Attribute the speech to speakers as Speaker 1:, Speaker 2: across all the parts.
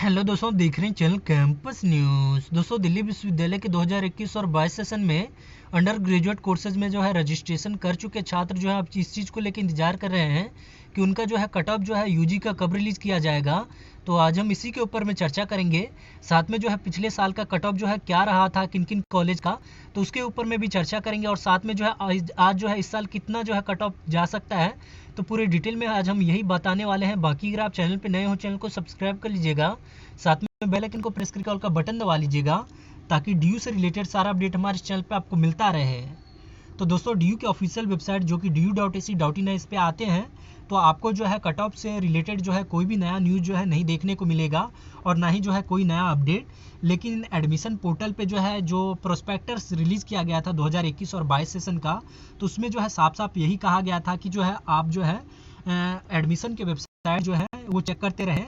Speaker 1: Hello दोस्तों, देख रहे हैं चैनल कैंपस न्यूज़। दोस्तों, दिल्ली विश्वविद्यालय के 2021 और 22 सेशन में अंडर ग्रेजुएट कोर्सेज में जो है रजिस्ट्रेशन कर चुके छात्र जो है अब इस चीज़ को लेकर इंतजार कर रहे हैं कि उनका जो है कट ऑफ जो है यूजी का कब रिलीज़ किया जाएगा। तो आज हम इसी के ऊपर में चर्चा करेंगे। साथ में जो है पिछले साल का कट ऑफ जो है क्या रहा था किन किन कॉलेज का, तो उसके ऊपर में भी चर्चा करेंगे। और साथ में जो है आज जो है इस साल कितना जो है कट ऑफ जा सकता है, तो पूरे डिटेल में आज हम यही बताने वाले हैं। बाकी अगर आप चैनल पर नए हो, चैनल को सब्सक्राइब कर लीजिएगा, साथ में बेल आइकन को प्रेस करके ऑल का बटन दबा लीजिएगा, ताकि डीयू से रिलेटेड सारा अपडेट हमारे चैनल पे आपको मिलता रहे। तो दोस्तों, डीयू के ऑफिशियल वेबसाइट जो कि du.ac.in है, इस पे आते हैं तो आपको जो है कट ऑफ से रिलेटेड जो है कोई भी नया न्यूज़ जो है नहीं देखने को मिलेगा, और ना ही जो है कोई नया अपडेट। लेकिन एडमिशन पोर्टल पे जो है जो प्रोस्पेक्टस रिलीज़ किया गया था 2021 और 22 सेशन का, तो उसमें जो है साफ साफ यही कहा गया था कि जो है आप जो है एडमिशन के वेबसाइट जो है वो चेक करते रहें,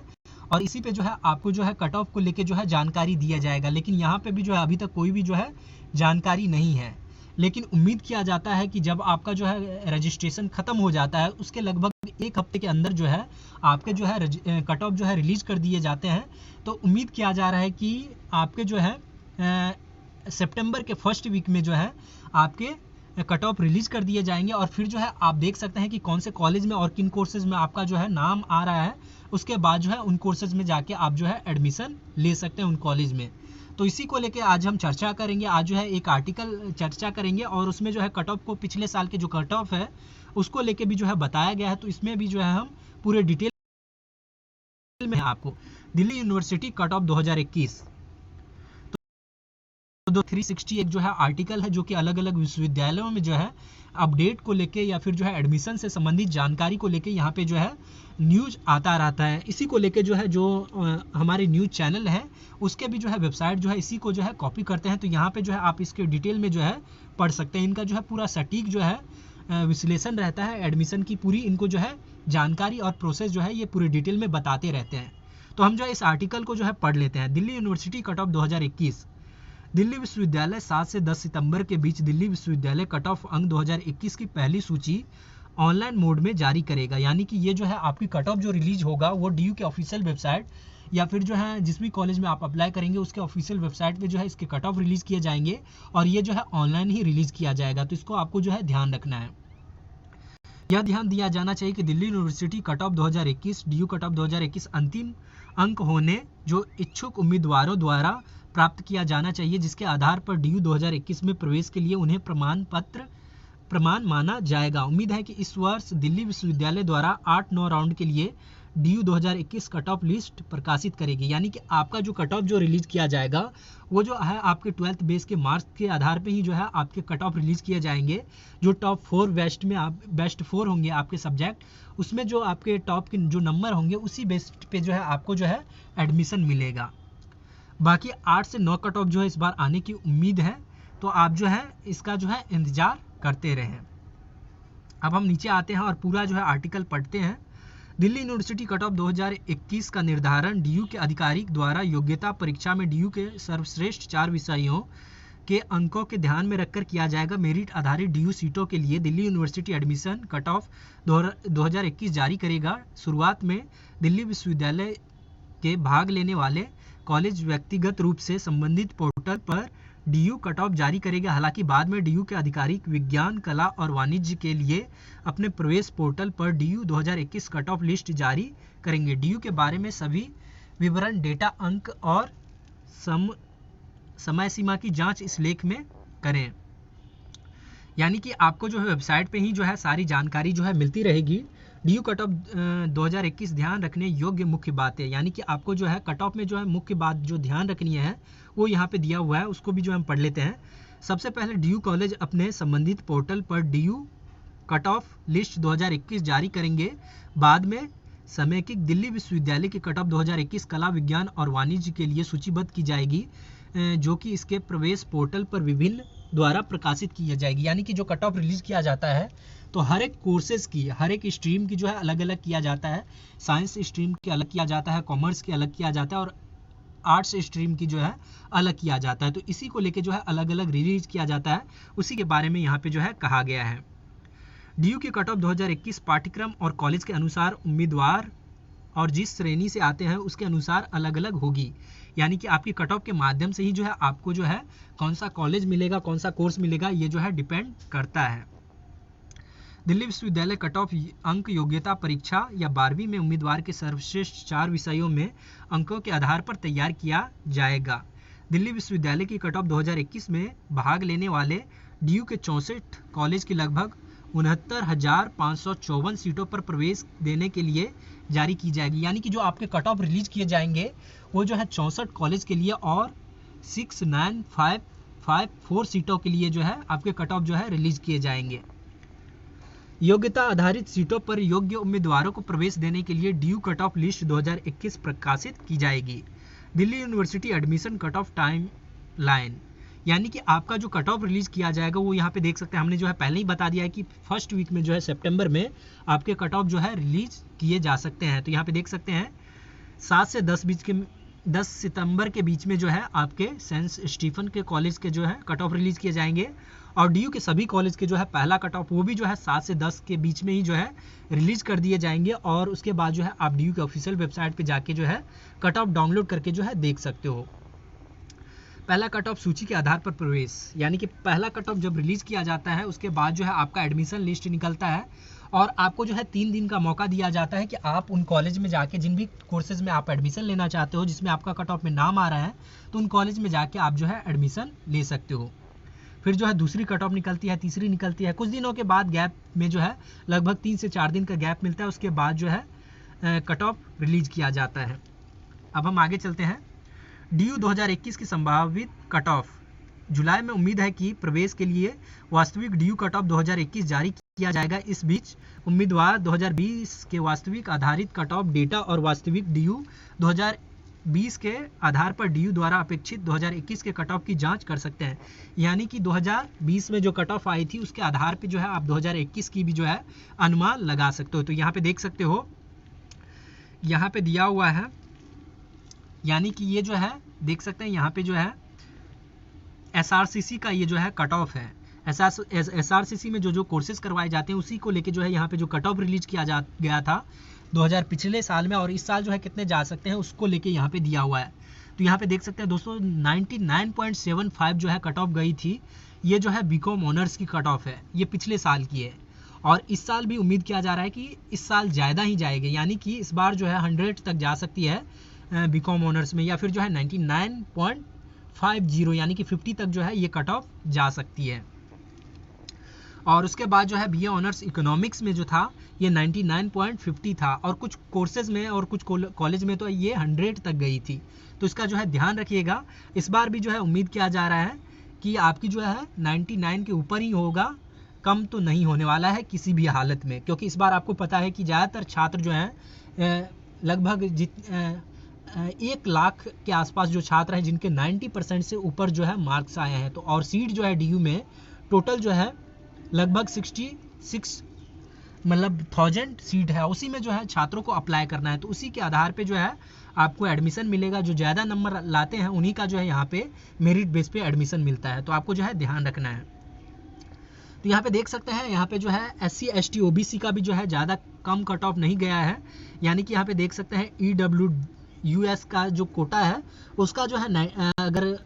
Speaker 1: और इसी पे जो है आपको जो है कट ऑफ को लेके जो है जानकारी दिया जाएगा। लेकिन यहाँ पे भी जो है अभी तक कोई भी जो है जानकारी नहीं है। लेकिन उम्मीद किया जाता है कि जब आपका जो है रजिस्ट्रेशन ख़त्म हो जाता है, उसके लगभग एक हफ्ते के अंदर जो है आपके जो है कट ऑफ जो है रिलीज़ कर दिए जाते हैं। तो उम्मीद किया जा रहा है कि आपके जो है सितंबर के फर्स्ट वीक में जो है आपके कट ऑफ रिलीज़ कर दिए जाएंगे। और फिर जो है आप देख सकते हैं कि कौन से कॉलेज में और किन कोर्सेज में आपका जो है नाम आ रहा है। उसके बाद जो है उन कोर्सेज में जाके आप जो है एडमिशन ले सकते हैं उन कॉलेज में। तो इसी को लेके आज हम चर्चा करेंगे। आज जो है एक आर्टिकल चर्चा करेंगे, और उसमें जो है कट ऑफ को पिछले साल के जो कट ऑफ है उसको लेके भी जो है बताया गया है। तो इसमें भी जो है हम पूरे डिटेल में आपको दिल्ली यूनिवर्सिटी कट ऑफ 2021 तो 360 एक जो है आर्टिकल है, जो कि अलग अलग विश्वविद्यालयों में जो है अपडेट को लेके या फिर जो है एडमिशन से संबंधित जानकारी को लेके यहाँ पे जो है न्यूज़ आता रहता है। इसी को लेके जो है जो हमारे न्यूज़ चैनल है उसके भी जो है वेबसाइट जो है इसी को जो है कॉपी करते हैं। तो यहाँ पे जो है आप इसके डिटेल में जो है पढ़ सकते हैं। इनका जो है पूरा सटीक जो है विश्लेषण रहता है एडमिशन की, पूरी इनको जो है जानकारी और प्रोसेस जो है ये पूरी डिटेल में बताते रहते हैं। तो हम जो है इस आर्टिकल को जो है पढ़ लेते हैं। Delhi university cut off 2021। Delhi विश्वविद्यालय 7 से 10 सितंबर के बीच दिल्ली विश्वविद्यालय कट ऑफ अंक 2021 की पहली सूची ऑनलाइन मोड में जारी करेगा। यानी कि ये जो है आपकी कट ऑफ जो रिलीज होगा वो डीयू के ऑफिशियल वेबसाइट या फिर जो है जिस भी कॉलेज में आप अप्लाई करेंगे उसके ऑफिशियल वेबसाइट पे जो है इसके कट ऑफ रिलीज किए जाएंगे, और ये जो है ऑनलाइन ही रिलीज किया जाएगा। तो इसको आपको जो है ध्यान रखना है। यह ध्यान दिया जाना चाहिए कि Delhi university cut off 2021 DU cut off 2021 अंतिम अंक होने जो इच्छुक उम्मीदवारों द्वारा प्राप्त किया जाना चाहिए, जिसके आधार पर डीयू 2021 में प्रवेश के लिए उन्हें प्रमाण माना जाएगा। उम्मीद है कि इस वर्ष दिल्ली विश्वविद्यालय द्वारा 8-9 राउंड के लिए डीयू 2021 कट ऑफ लिस्ट प्रकाशित करेगी। यानी कि आपका जो कट ऑफ जो रिलीज किया जाएगा वो जो है आपके 12th बेस के मार्क्स के आधार पे ही जो है आपके कट ऑफ रिलीज किए जाएंगे। जो टॉप 4 वेस्ट में आप बेस्ट 4 होंगे आपके सब्जेक्ट, उसमें जो आपके टॉप के जो नंबर होंगे उसी बेस्ट पे जो है आपको जो है एडमिशन मिलेगा। बाकी 8 से 9 कट ऑफ जो है इस बार आने की उम्मीद है, तो आप जो है इसका जो है इंतजार करते रहें। अब हम नीचे आते हैं और पूरा जो है आर्टिकल पढ़ते हैं। दिल्ली यूनिवर्सिटी कट ऑफ 2021 का निर्धारण डीयू के अधिकारी द्वारा योग्यता परीक्षा में डीयू के सर्वश्रेष्ठ 4 विषयों के अंकों के ध्यान में रखकर किया जाएगा। मेरिट आधारित डीयू सीटों के लिए Delhi university admission cut off 2021 जारी करेगा। शुरुआत में दिल्ली विश्वविद्यालय के भाग लेने वाले कॉलेज व्यक्तिगत रूप से संबंधित पोर्टल पर डीयू कट ऑफ जारी करेगा। हालांकि बाद में डीयू के अधिकारी विज्ञान, कला और वाणिज्य के लिए अपने प्रवेश पोर्टल पर डीयू 2021 कट ऑफ लिस्ट जारी करेंगे। डीयू के बारे में सभी विवरण, डेटा, अंक और समय सीमा की जांच इस लेख में करें। यानी कि आपको जो है वेबसाइट पे ही जो है सारी जानकारी जो है मिलती रहेगी। डीयू कट ऑफ 2021 ध्यान रखने योग्य मुख्य बातें, यानी कि आपको जो है कट ऑफ में जो है मुख्य बात जो ध्यान रखनी है वो यहाँ पे दिया हुआ है, उसको भी जो हम पढ़ लेते हैं। सबसे पहले डीयू कॉलेज अपने संबंधित पोर्टल पर डीयू कट ऑफ लिस्ट 2021 जारी करेंगे। बाद में समेकित दिल्ली विश्वविद्यालय की कट ऑफ 2021 कला, विज्ञान और वाणिज्य के लिए सूचीबद्ध की जाएगी, जो कि इसके प्रवेश पोर्टल पर विभिन्न द्वारा प्रकाशित की जाएगी। यानी कि जो कट ऑफ रिलीज किया जाता है तो हर एक कोर्सेज की, हर एक स्ट्रीम की जो है अलग अलग किया जाता है। साइंस स्ट्रीम की अलग किया जाता है, कॉमर्स की अलग किया जाता है, और आर्ट्स स्ट्रीम की जो है अलग किया जाता है। तो इसी को लेके जो है अलग अलग रिलीज किया जाता है, उसी के बारे में यहाँ पे जो है कहा गया है। डीयू की कट ऑफ 2021 पाठ्यक्रम और कॉलेज के अनुसार उम्मीदवार और जिस श्रेणी से आते हैं उसके अनुसार अलग अलग होगी। यानी कि आपकी कट ऑफ के माध्यम से ही जो है आपको जो है कौन सा कॉलेज मिलेगा, कौन सा कोर्स मिलेगा, ये जो है डिपेंड करता है। दिल्ली विश्वविद्यालय कट ऑफ अंक योग्यता परीक्षा या 12वीं में उम्मीदवार के सर्वश्रेष्ठ 4 विषयों में अंकों के आधार पर तैयार किया जाएगा। दिल्ली विश्वविद्यालय की कट ऑफ 2021 में भाग लेने वाले डीयू के 64 कॉलेज की लगभग 69,554 सीटों पर प्रवेश देने के लिए जारी की जाएगी। यानी कि जो आपके कट ऑफ रिलीज किए जाएंगे वो जो है 64 कॉलेज के लिए और 69,554 सीटों के लिए जो है आपके कट ऑफ जो है रिलीज किए जाएंगे। योग्यता आधारित सीटों पर योग्य उम्मीदवारों को प्रवेश देने के लिए डीयू कट ऑफ लिस्ट 2021 प्रकाशित की जाएगी। Delhi university admission cut off time line, यानी कि आपका जो कट ऑफ रिलीज किया जाएगा वो यहाँ पे देख सकते हैं, हमने जो है पहले ही बता दिया है कि फर्स्ट वीक में जो है सितंबर में आपके कट ऑफ जो है रिलीज किए जा सकते हैं। तो यहाँ पे देख सकते हैं 7 से 10 सितंबर के बीच में जो है आपके सेंट स्टीफन के कॉलेज के जो है कट ऑफ रिलीज किए जाएंगे और डीयू के सभी कॉलेज के जो है पहला कट ऑफ वो भी जो है 7 से 10 के बीच में ही जो है रिलीज कर दिए जाएंगे और उसके बाद जो है आप डीयू के ऑफिशियल वेबसाइट पे जाके जो है कट ऑफ डाउनलोड करके जो है देख सकते हो। पहला कट ऑफ सूची के आधार पर प्रवेश, यानी कि पहला कट ऑफ जब रिलीज किया जाता है उसके बाद जो है आपका एडमिशन लिस्ट निकलता है और आपको जो है 3 दिन का मौका दिया जाता है कि आप उन कॉलेज में जाके जिन भी कोर्सेज में आप एडमिशन लेना चाहते हो जिसमें आपका कट ऑफ में नाम आ रहा है तो उन कॉलेज में जाके आप जो है एडमिशन ले सकते हो। फिर जो है दूसरी कट ऑफ निकलती है, तीसरी निकलती है, कुछ दिनों के बाद गैप में जो है लगभग 3 से 4 दिन का गैप मिलता है, उसके बाद जो है कट ऑफ रिलीज किया जाता है। अब हम आगे चलते हैं। डीयू 2021 की संभावित कट ऑफ, जुलाई में उम्मीद है कि प्रवेश के लिए वास्तविक डीयू कट ऑफ 2021 जारी किया जाएगा। इस बीच उम्मीदवार 2020 के वास्तविक आधारित कट ऑफ डेटा और वास्तविक डीयू 2020 के आधार पर डीयू द्वारा अपेक्षित 2021 के कट ऑफ की जांच कर सकते हैं। यानी कि 2020 में जो कट ऑफ आई थी उसके आधार पर जो है आप 2021 की भी जो है अनुमान लगा सकते हो। तो यहाँ पे देख सकते हो, यहाँ पे दिया हुआ है, यानी कि ये जो है देख सकते हैं यहाँ पे जो है एसआरसीसी का ये जो है कट ऑफ है। एसआरसीसी में जो कोर्सेज करवाए जाते हैं उसी को लेके जो है यहाँ पे जो कट ऑफ रिलीज किया गया था 2000 पिछले साल में और इस साल जो है कितने जा सकते हैं उसको लेके यहाँ पे दिया हुआ है। तो यहाँ पे देख सकते हैं दोस्तों 99.75 जो है कट ऑफ गई थी। ये जो है बीकॉम ऑनर्स की कट ऑफ है, ये पिछले साल की है और इस साल भी उम्मीद किया जा रहा है कि इस साल ज़्यादा ही जाएगी, यानी कि इस बार जो है 100 तक जा सकती है बीकॉम ऑनर्स में या फिर जो है 99.50 यानी कि 50 तक जो है ये कट ऑफ जा सकती है। और उसके बाद जो है बीए ऑनर्स इकोनॉमिक्स में जो था ये 99.50 था और कुछ कोर्सेज में और कुछ कॉलेज में तो ये 100 तक गई थी। तो इसका जो है ध्यान रखिएगा। इस बार भी जो है उम्मीद किया जा रहा है कि आपकी जो है 99 के ऊपर ही होगा, कम तो नहीं होने वाला है किसी भी हालत में, क्योंकि इस बार आपको पता है कि ज़्यादातर छात्र जो हैं लगभग 1 लाख के आसपास जो छात्र हैं जिनके 90% से ऊपर जो है मार्क्स आए हैं। तो और सीट जो है डीयू में टोटल जो है लगभग 66 मतलब 1000 सीट है, उसी में जो है छात्रों को अप्लाई करना है। तो उसी के आधार पे जो है आपको एडमिशन मिलेगा। जो ज़्यादा नंबर लाते हैं उन्हीं का जो है यहाँ पे मेरिट बेस पे एडमिशन मिलता है। तो आपको जो है ध्यान रखना है। तो यहाँ पे देख सकते हैं, यहाँ पे जो है SC ST OBC का भी जो है ज़्यादा कम कट ऑफ नहीं गया है, यानी कि यहाँ पे देख सकते हैं EWS का जो कोटा है उसका जो है अगर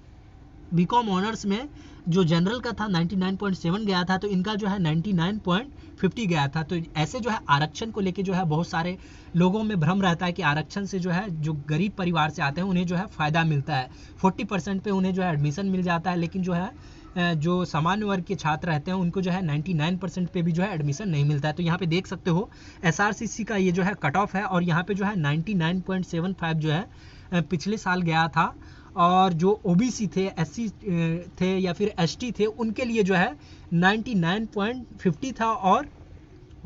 Speaker 1: बीकॉम ऑनर्स में जो जनरल का था 99.7 गया था, तो इनका जो है 99.50 गया था। तो ऐसे जो है आरक्षण को लेके जो है बहुत सारे लोगों में भ्रम रहता है कि आरक्षण से जो है जो गरीब परिवार से आते हैं उन्हें जो है फ़ायदा मिलता है, 40% पे उन्हें जो है एडमिशन मिल जाता है, लेकिन जो है जो सामान्य वर्ग के छात्र रहते हैं उनको जो है 99% पे भी जो है एडमिशन नहीं मिलता है। तो यहाँ पे देख सकते हो SRCC का ये जो है कट ऑफ है और यहाँ पे जो है 99.75 जो है पिछले साल गया था। और जो OBC थे, SC थे या फिर ST थे उनके लिए जो है 99.50 था और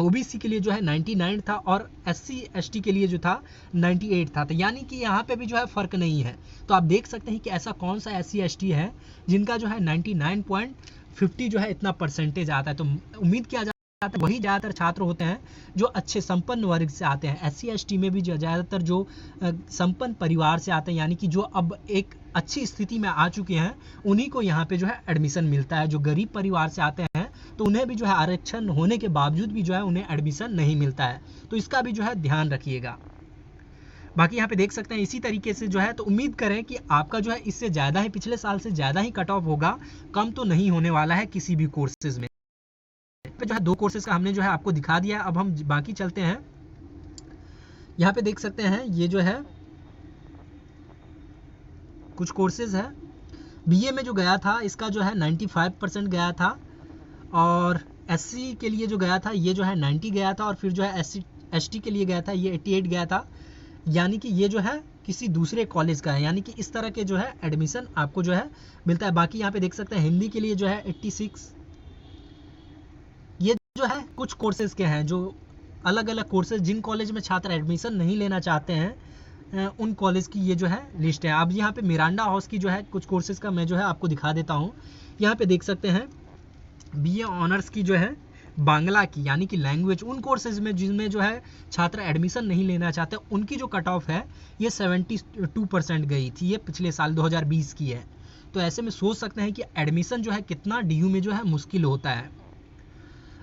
Speaker 1: OBC के लिए जो है 99 था और SC ST के लिए जो था 98 था। तो यानी कि यहाँ पे भी जो है फ़र्क नहीं है। तो आप देख सकते हैं कि ऐसा कौन सा SC ST है जिनका जो है 99.50 जो है इतना परसेंटेज आता है। तो उम्मीद किया जाता है वही ज़्यादातर छात्र होते हैं जो अच्छे संपन्न वर्ग से आते हैं। SC ST में भी ज़्यादातर जो संपन्न परिवार से आते हैं, यानी कि जो अब एक अच्छी स्थिति में आ चुके हैं उन्हीं को यहाँ पे जो है एडमिशन मिलता है। जो गरीब परिवार से आते हैं तो उन्हें भी जो है आरक्षण होने के बावजूद भी जो है उन्हें एडमिशन नहीं मिलता है। तो इसका भी जो है ध्यान रखिएगा। बाकी यहाँ पे देख सकते हैं इसी तरीके से जो है, तो उम्मीद करें कि आपका जो है इससे ज़्यादा ही, पिछले साल से ज़्यादा ही कट ऑफ होगा, कम तो नहीं होने वाला है किसी भी कोर्सेज में। पे जो है 2 कोर्सेज का हमने जो है आपको दिखा दिया। अब हम बाकी चलते हैं। यहाँ पे देख सकते हैं ये जो है कुछ कोर्सेज है। बीए में जो गया था इसका जो है 95% गया था, और एससी के लिए जो गया था ये जो है 90 गया था, और फिर जो है एसटी के लिए गया था ये 88 गया था। यानी कि ये जो है किसी दूसरे कॉलेज का है, यानी कि इस तरह के जो है एडमिशन आपको जो है मिलता है। बाकी यहाँ पे देख सकते हैं हिंदी के लिए जो है 86। ये जो है कुछ कोर्सेज के हैं, जो अलग अलग कोर्सेज जिन कॉलेज में छात्र एडमिशन नहीं लेना चाहते हैं उन कॉलेज की ये जो है लिस्ट है। अब यहाँ पे मिरांडा हाउस की जो है कुछ कोर्सेज का मैं जो है आपको दिखा देता हूँ। यहाँ पे देख सकते हैं बीए ऑनर्स की जो है बांग्ला की, यानी कि लैंग्वेज, उन कोर्सेज में जिनमें जो है छात्र एडमिशन नहीं लेना चाहते, उनकी जो कट ऑफ है ये 72% गई थी। ये पिछले साल 2020 की है। तो ऐसे में सोच सकते हैं कि एडमिशन जो है कितना डीयू में जो है मुश्किल होता है।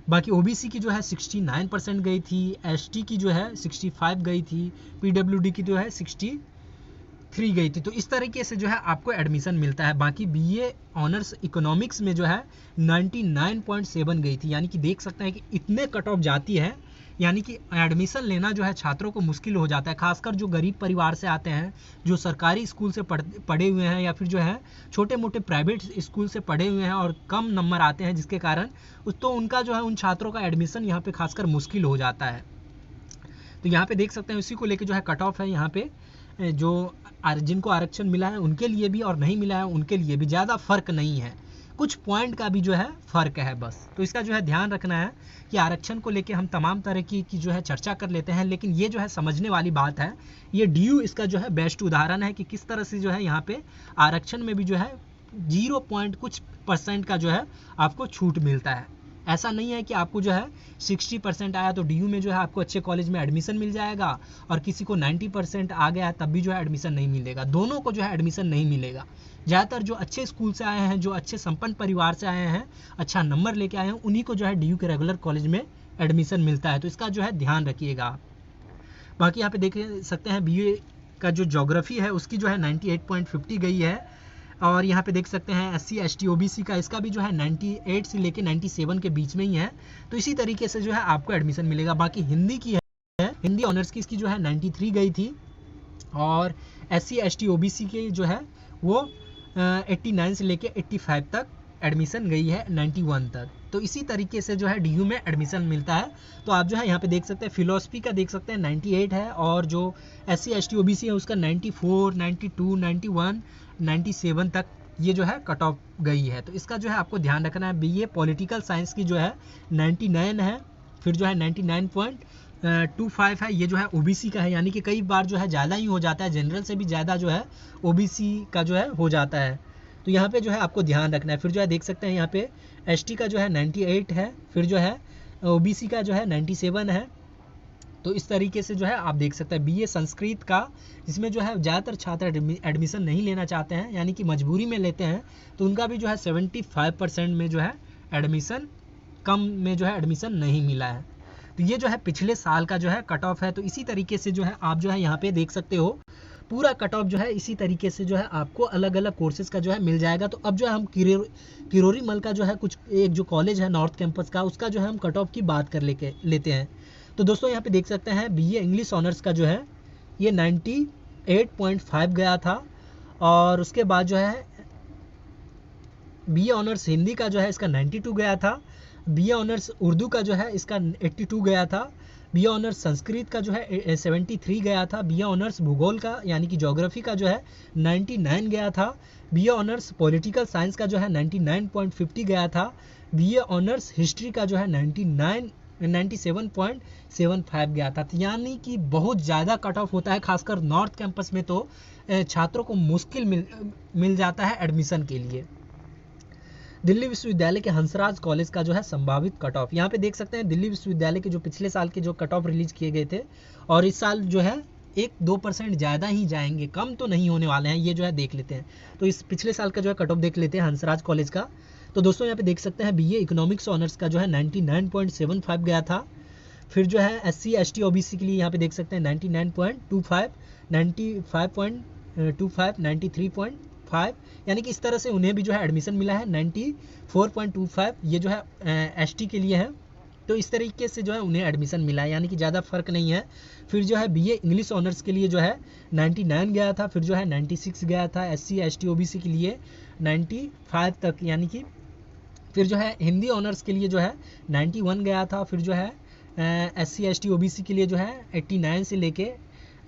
Speaker 1: बाकी ओबीसी की जो है 69% गई थी, एसटी की जो है 65 गई थी, पीडब्ल्यूडी की जो है 63 गई थी। तो इस तरीके से जो है आपको एडमिशन मिलता है। बाकी बीए ऑनर्स इकोनॉमिक्स में जो है 99.7 गई थी, यानी कि देख सकते हैं कि इतने कट ऑफ जाती है, यानी कि एडमिशन लेना जो है छात्रों को मुश्किल हो जाता है। खासकर जो गरीब परिवार से आते हैं, जो सरकारी स्कूल से पढ़े हुए हैं, या फिर जो है छोटे मोटे प्राइवेट स्कूल से पढ़े हुए हैं और कम नंबर आते हैं, जिसके कारण तो उनका जो है उन छात्रों का एडमिशन यहाँ पे खासकर मुश्किल हो जाता है। तो यहाँ पे देख सकते हैं उसी को लेकर जो है कट ऑफ है। यहाँ पे जो जिनको आरक्षण मिला है उनके लिए भी और नहीं मिला है उनके लिए भी ज़्यादा फर्क नहीं है, कुछ पॉइंट का भी जो है फ़र्क है बस। तो इसका जो है ध्यान रखना है कि आरक्षण को लेके हम तमाम तरह की जो है चर्चा कर लेते हैं, लेकिन ये जो है समझने वाली बात है। ये डीयू इसका जो है बेस्ट उदाहरण है कि किस तरह से जो है यहाँ पे आरक्षण में भी जो है 0 कुछ % का जो है आपको छूट मिलता है। ऐसा नहीं है कि आपको जो है 60% आया तो डीयू में जो है आपको अच्छे कॉलेज में एडमिशन मिल जाएगा, और किसी को 90% आ गया तब भी जो है एडमिशन नहीं मिलेगा। दोनों को जो है एडमिशन नहीं मिलेगा। ज़्यादातर जो अच्छे स्कूल से आए हैं, जो अच्छे संपन्न परिवार से आए हैं, अच्छा नंबर लेके आए हैं, उन्हीं को जो है डीयू के रेगुलर कॉलेज में एडमिशन मिलता है। तो इसका जो है ध्यान रखिएगा। बाकी यहाँ पे देख सकते हैं बीए का जो ज्योग्राफी है उसकी जो है 98.50 गई है, और यहाँ पे देख सकते हैं SC ST OBC का इसका भी जो है 98 से लेके 97 के बीच में ही है। तो इसी तरीके से जो है आपको एडमिशन मिलेगा। बाकी हिंदी की है, हिंदी ऑनर्स की इसकी जो है 93 गई थी, और SC ST OBC की जो है वो 89 से लेके 85 तक एडमिशन गई है, 91 तक। तो इसी तरीके से जो है डीयू में एडमिशन मिलता है। तो आप जो है यहाँ पे देख सकते हैं फिलोसफी का देख सकते हैं 98 है, और जो SC ST OBC है उसका 94, 92, 91, 97 तक ये जो है कट ऑफ गई है। तो इसका जो है आपको ध्यान रखना है। बीए पॉलिटिकल साइंस की जो है 99 है, फिर जो है 99.25 है, ये जो है ओबीसी का है, यानी कि कई बार जो है ज़्यादा ही हो जाता है, जनरल से भी ज़्यादा जो है ओबीसी का जो है हो जाता है। तो यहाँ पे जो है आपको ध्यान रखना है। फिर जो है देख सकते हैं यहाँ पे एसटी का जो है 98 है, फिर जो है ओबीसी का जो है 97 है। तो इस तरीके से जो है आप देख सकते हैं बीए संस्कृत का, जिसमें जो है ज़्यादातर छात्र एडमिशन नहीं लेना चाहते हैं, यानी कि मजबूरी में लेते हैं, तो उनका भी जो है 75% में जो है एडमिशन, कम में जो है एडमिशन नहीं मिला है। तो ये जो है पिछले साल का जो है कट ऑफ है। तो इसी तरीके से जो है आप जो है यहाँ पे देख सकते हो पूरा कट ऑफ जो है इसी तरीके से जो है आपको अलग अलग कोर्सेज का जो है मिल जाएगा। तो अब जो है हम किरोरी मल का जो है कुछ एक जो कॉलेज है नॉर्थ कैंपस का, उसका जो है हम कट ऑफ की बात कर लेते हैं। तो दोस्तों यहाँ पे देख सकते हैं बीए इंग्लिश ऑनर्स का जो है ये 98.5 गया था, और उसके बाद जो है बीए ऑनर्स हिंदी का जो है इसका 92 गया था, बीए ऑनर्स उर्दू का जो है इसका 82 गया था, बीए ऑनर्स संस्कृत का जो है 73 गया था, बीए ऑनर्स भूगोल का यानी कि ज्योग्राफी का जो है 99 गया था, बीए ऑनर्स पॉलिटिकल साइंस का जो है 99.50 गया था, बीए ऑनर्स हिस्ट्री का जो है 97.75 गया था। यानी कि बहुत ज़्यादा कट ऑफ होता है, खासकर नॉर्थ कैंपस में तो छात्रों को मुश्किल मिल जाता है एडमिशन के लिए। दिल्ली विश्वविद्यालय के हंसराज कॉलेज का जो है संभावित कट ऑफ, यहाँ पे देख सकते हैं दिल्ली विश्वविद्यालय के जो पिछले साल के जो कट ऑफ रिलीज किए गए थे, और इस साल जो है 1-2% ज़्यादा ही जाएंगे, कम तो नहीं होने वाले हैं। ये जो है देख लेते हैं, तो इस पिछले साल का जो है कट ऑफ देख लेते हैं हंसराज कॉलेज का। तो दोस्तों यहाँ पे देख सकते हैं बीए इकोनॉमिक्स ऑनर्स का जो है 99.75 गया था, फिर जो है SC ST OBC के लिए यहाँ पे देख सकते हैं 99.25, 95.25, 93.5, यानी कि इस तरह से उन्हें भी जो है एडमिशन मिला है। 94.25 ये जो है ST के लिए है, तो इस तरीके से जो है उन्हें एडमिशन मिला है, यानी कि ज़्यादा फर्क नहीं है। फिर जो है BA इंग्लिश ऑनर्स के लिए जो है 99 गया था, फिर जो है 96 गया था। SC ST OBC के लिए 95 तक, यानी कि फिर जो है हिंदी ऑनर्स के लिए जो है 91 गया था। फिर जो है SC ST OBC के लिए जो है 89 से लेके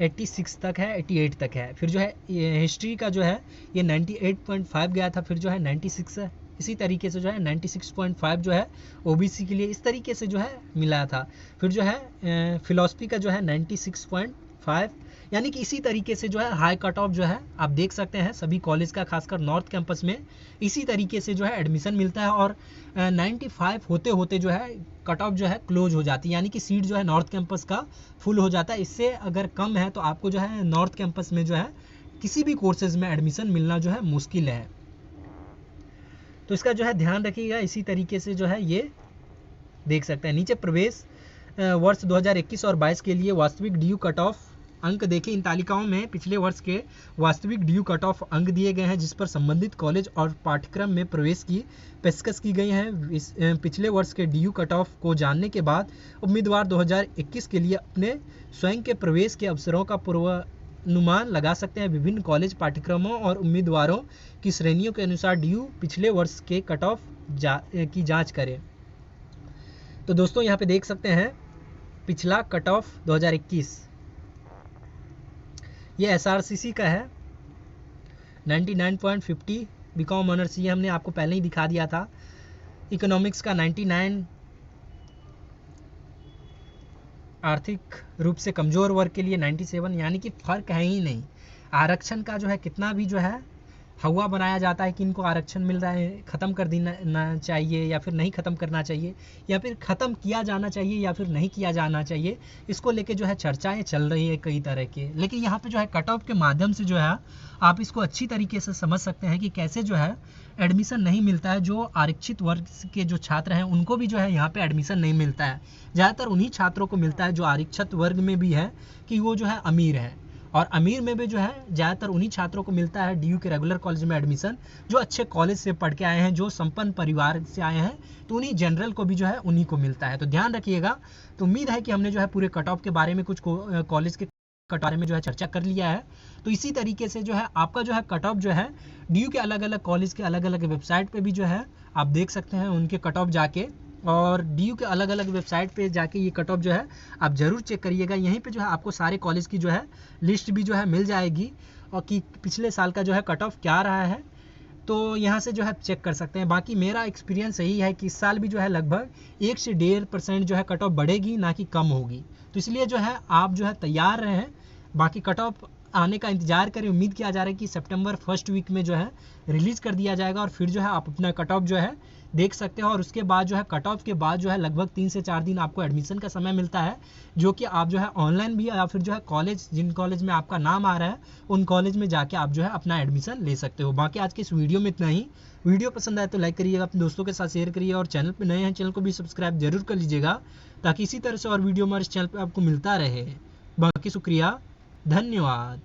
Speaker 1: 86 तक है, 88 तक है। फिर जो है हिस्ट्री का जो है ये 98.5 गया था, फिर जो है 96 है। इसी तरीके से जो है 96.5 जो है OBC के लिए इस तरीके से जो है मिला था। फिर जो है फिलॉसफी का जो है 96.5, यानी कि इसी तरीके से जो है हाई कट ऑफ जो है आप देख सकते हैं सभी कॉलेज का, खासकर नॉर्थ कैंपस में इसी तरीके से जो है एडमिशन मिलता है। और 95 होते होते जो है कट ऑफ जो है क्लोज हो जाती है, यानी कि सीट जो है नॉर्थ कैंपस का फुल हो जाता है। इससे अगर कम है तो आपको जो है नॉर्थ कैंपस में जो है किसी भी कोर्सेज में एडमिशन मिलना जो है मुश्किल है, तो इसका जो है ध्यान रखिएगा। इसी तरीके से जो है ये देख सकते हैं नीचे प्रवेश वर्ष 2021 और 22 के लिए वास्तविक DU कट ऑफ अंक देखें। इन तालिकाओं में पिछले वर्ष के वास्तविक DU कट ऑफ अंक दिए गए हैं, जिस पर संबंधित कॉलेज और पाठ्यक्रम में प्रवेश की पेशकश की गई है। पिछले वर्ष के DU कट ऑफ को जानने के बाद उम्मीदवार 2021 के लिए अपने स्वयं के प्रवेश के अवसरों का पूर्वानुमान लगा सकते हैं। विभिन्न कॉलेज पाठ्यक्रमों और उम्मीदवारों की श्रेणियों के अनुसार DU पिछले वर्ष के कट ऑफ की जाँच करें। तो दोस्तों यहाँ पे देख सकते हैं पिछला कट ऑफ 2021 ये SRCC का है 99.50, बीकॉम ऑनर्स ये हमने आपको पहले ही दिखा दिया था। इकोनॉमिक्स का 99, आर्थिक रूप से कमज़ोर वर्ग के लिए 97, यानी कि फ़र्क है ही नहीं। आरक्षण का जो है कितना भी जो है हवा बनाया जाता है कि इनको आरक्षण मिल रहा है, ख़त्म कर देना चाहिए या फिर नहीं ख़त्म करना चाहिए, या फिर ख़त्म किया जाना चाहिए या फिर नहीं किया जाना चाहिए, इसको लेके जो है चर्चाएं चल रही है कई तरह के। लेकिन यहाँ पे जो है कट ऑफ के माध्यम से जो है आप इसको अच्छी तरीके से समझ सकते हैं कि कैसे जो है एडमिशन नहीं मिलता है। जो आरक्षित वर्ग के जो छात्र हैं उनको भी जो है यहाँ पे एडमिशन नहीं मिलता है। ज़्यादातर उन्हीं छात्रों को मिलता है जो आरक्षित वर्ग में भी है कि वो जो है अमीर है, और अमीर में भी जो है ज़्यादातर उन्हीं छात्रों को मिलता है DU के रेगुलर कॉलेज में एडमिशन जो अच्छे कॉलेज से पढ़ के आए हैं, जो संपन्न परिवार से आए हैं, तो उन्हीं जनरल को भी जो है उन्हीं को मिलता है। तो ध्यान रखिएगा। तो उम्मीद है कि हमने जो है पूरे कट ऑफ के बारे में, कुछ कॉलेज के कट बारे में जो है चर्चा कर लिया है। तो इसी तरीके से जो है आपका जो है कट ऑफ जो है DU के अलग अलग कॉलेज के अलग अलग वेबसाइट पर भी जो है आप देख सकते हैं उनके कट ऑफ जाके, और DU के अलग अलग वेबसाइट पे जाके ये कट ऑफ जो है आप ज़रूर चेक करिएगा। यहीं पे जो है आपको सारे कॉलेज की जो है लिस्ट भी जो है मिल जाएगी, और कि पिछले साल का जो है कट ऑफ क्या रहा है, तो यहाँ से जो है चेक कर सकते हैं। बाकी मेरा एक्सपीरियंस यही है कि इस साल भी जो है लगभग 1 से 1.5% जो है कट ऑफ बढ़ेगी, ना कि कम होगी। तो इसलिए जो है आप जो है तैयार रहें, बाकी कट ऑफ आने का इंतजार करें। उम्मीद किया जा रहा है कि सितंबर फर्स्ट वीक में जो है रिलीज़ कर दिया जाएगा, और फिर जो है आप अपना कट ऑफ जो है देख सकते हो। और उसके बाद जो है कट ऑफ के बाद जो है लगभग 3 से 4 दिन आपको एडमिशन का समय मिलता है, जो कि आप जो है ऑनलाइन भी, या फिर जो है कॉलेज, जिन कॉलेज में आपका नाम आ रहा है उन कॉलेज में जाके आप जो है अपना एडमिशन ले सकते हो। बाकी आज के इस वीडियो में इतना ही। वीडियो पसंद आए तो लाइक करिएगा, अपने दोस्तों के साथ शेयर करिए, और चैनल पर नए हैं चैनल को भी सब्सक्राइब जरूर कर लीजिएगा, ताकि इसी तरह से और वीडियो हमारे इस चैनल पर आपको मिलता रहे। बाकी शुक्रिया, धन्यवाद।